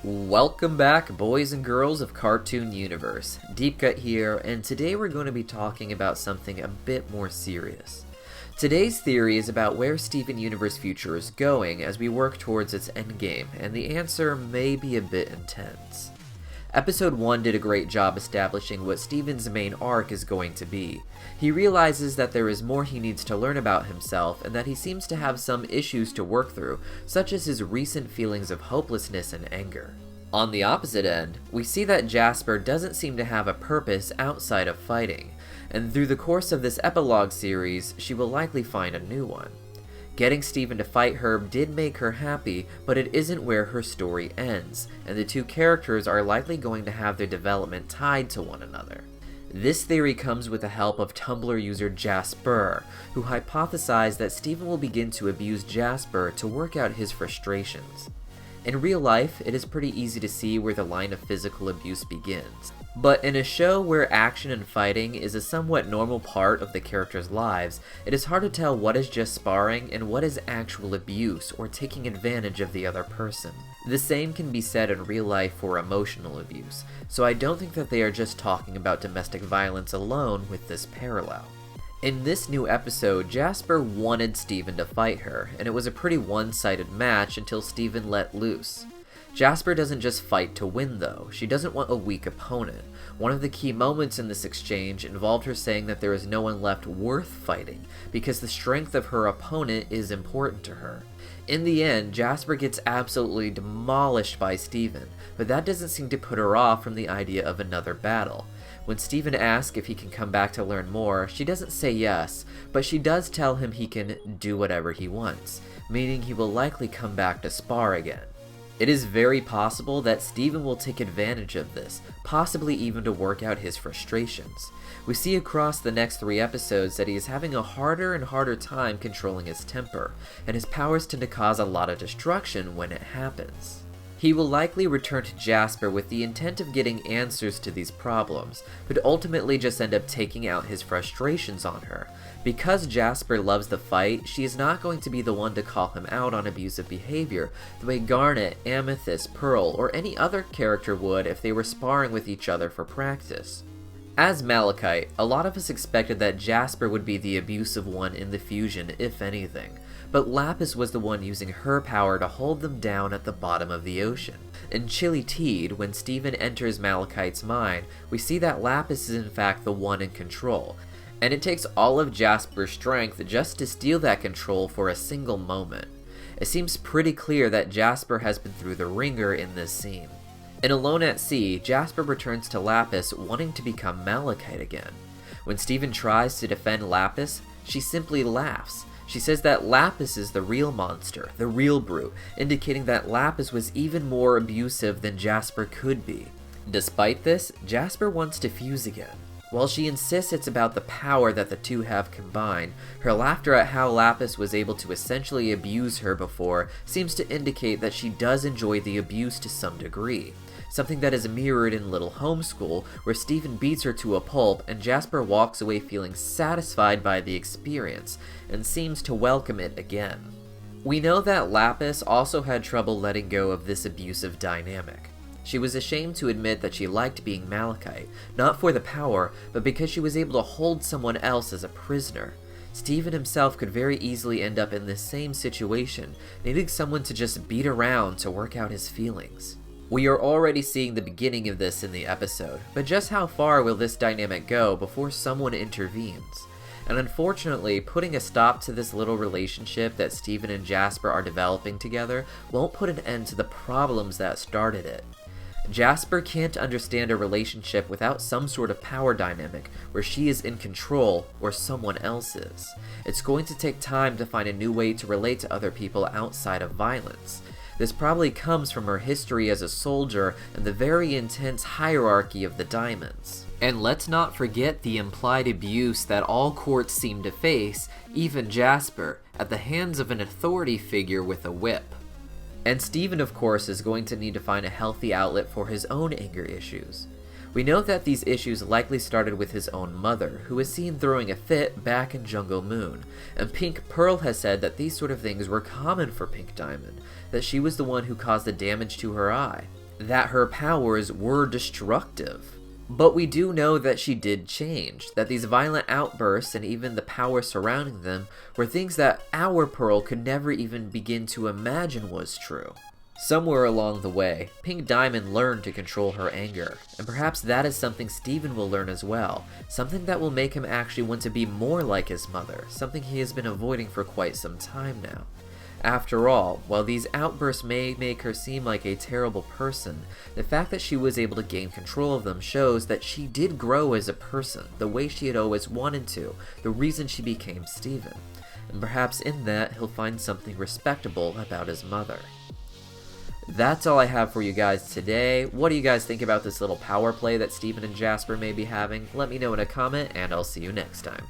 Welcome back, boys and girls of Cartoon Universe. DEEPCUT here, and today we're going to be talking about something a bit more serious. Today's theory is about where Steven Universe Future is going as we work towards its endgame, and the answer may be a bit intense. Episode 1 did a great job establishing what Steven's main arc is going to be. He realizes that there is more he needs to learn about himself, and that he seems to have some issues to work through, such as his recent feelings of hopelessness and anger. On the opposite end, we see that Jasper doesn't seem to have a purpose outside of fighting, and through the course of this epilogue series, she will likely find a new one. Getting Steven to fight her did make her happy, but it isn't where her story ends, and the two characters are likely going to have their development tied to one another. This theory comes with the help of Tumblr user Jasper, who hypothesized that Steven will begin to abuse Jasper to work out his frustrations. In real life, it is pretty easy to see where the line of physical abuse begins. But in a show where action and fighting is a somewhat normal part of the characters' lives, it is hard to tell what is just sparring and what is actual abuse or taking advantage of the other person. The same can be said in real life for emotional abuse, so I don't think that they are just talking about domestic violence alone with this parallel. In this new episode, Jasper wanted Steven to fight her, and it was a pretty one-sided match until Steven let loose. Jasper doesn't just fight to win though, she doesn't want a weak opponent. One of the key moments in this exchange involved her saying that there is no one left worth fighting, because the strength of her opponent is important to her. In the end, Jasper gets absolutely demolished by Steven, but that doesn't seem to put her off from the idea of another battle. When Steven asks if he can come back to learn more, she doesn't say yes, but she does tell him he can do whatever he wants, meaning he will likely come back to spar again. It is very possible that Steven will take advantage of this, possibly even to work out his frustrations. We see across the next 3 episodes that he is having a harder and harder time controlling his temper, and his powers tend to cause a lot of destruction when it happens. He will likely return to Jasper with the intent of getting answers to these problems, but ultimately just end up taking out his frustrations on her. Because Jasper loves the fight, she is not going to be the one to call him out on abusive behavior, the way Garnet, Amethyst, Pearl, or any other character would if they were sparring with each other for practice. As Malachite, a lot of us expected that Jasper would be the abusive one in the fusion, if anything. But Lapis was the one using her power to hold them down at the bottom of the ocean. In Chilly Teed, when Steven enters Malachite's mind, we see that Lapis is in fact the one in control, and it takes all of Jasper's strength just to steal that control for a single moment. It seems pretty clear that Jasper has been through the ringer in this scene. In Alone at Sea, Jasper returns to Lapis wanting to become Malachite again. When Steven tries to defend Lapis, she simply laughs. She says that Lapis is the real monster, the real brute, indicating that Lapis was even more abusive than Jasper could be. Despite this, Jasper wants to fuse again. While she insists it's about the power that the two have combined, her laughter at how Lapis was able to essentially abuse her before seems to indicate that she does enjoy the abuse to some degree. Something that is mirrored in Little Homeschool, where Steven beats her to a pulp and Jasper walks away feeling satisfied by the experience, and seems to welcome it again. We know that Lapis also had trouble letting go of this abusive dynamic. She was ashamed to admit that she liked being Malachite, not for the power, but because she was able to hold someone else as a prisoner. Steven himself could very easily end up in this same situation, needing someone to just beat around to work out his feelings. We are already seeing the beginning of this in the episode, but just how far will this dynamic go before someone intervenes? And unfortunately, putting a stop to this little relationship that Steven and Jasper are developing together won't put an end to the problems that started it. Jasper can't understand a relationship without some sort of power dynamic where she is in control or someone else is. It's going to take time to find a new way to relate to other people outside of violence. This probably comes from her history as a soldier and the very intense hierarchy of the diamonds. And let's not forget the implied abuse that all courts seem to face, even Jasper, at the hands of an authority figure with a whip. And Steven, of course, is going to need to find a healthy outlet for his own anger issues. We know that these issues likely started with his own mother, who was seen throwing a fit back in Jungle Moon, and Pink Pearl has said that these sort of things were common for Pink Diamond, that she was the one who caused the damage to her eye. that her powers were destructive. But we do know that she did change, that these violent outbursts and even the power surrounding them were things that our Pearl could never even begin to imagine was true. Somewhere along the way, Pink Diamond learned to control her anger, and perhaps that is something Steven will learn as well, something that will make him actually want to be more like his mother, something he has been avoiding for quite some time now. After all, while these outbursts may make her seem like a terrible person, the fact that she was able to gain control of them shows that she did grow as a person, the way she had always wanted to, the reason she became Steven. And perhaps in that, he'll find something respectable about his mother. That's all I have for you guys today. What do you guys think about this little power play that Steven and Jasper may be having? Let me know in a comment, and I'll see you next time.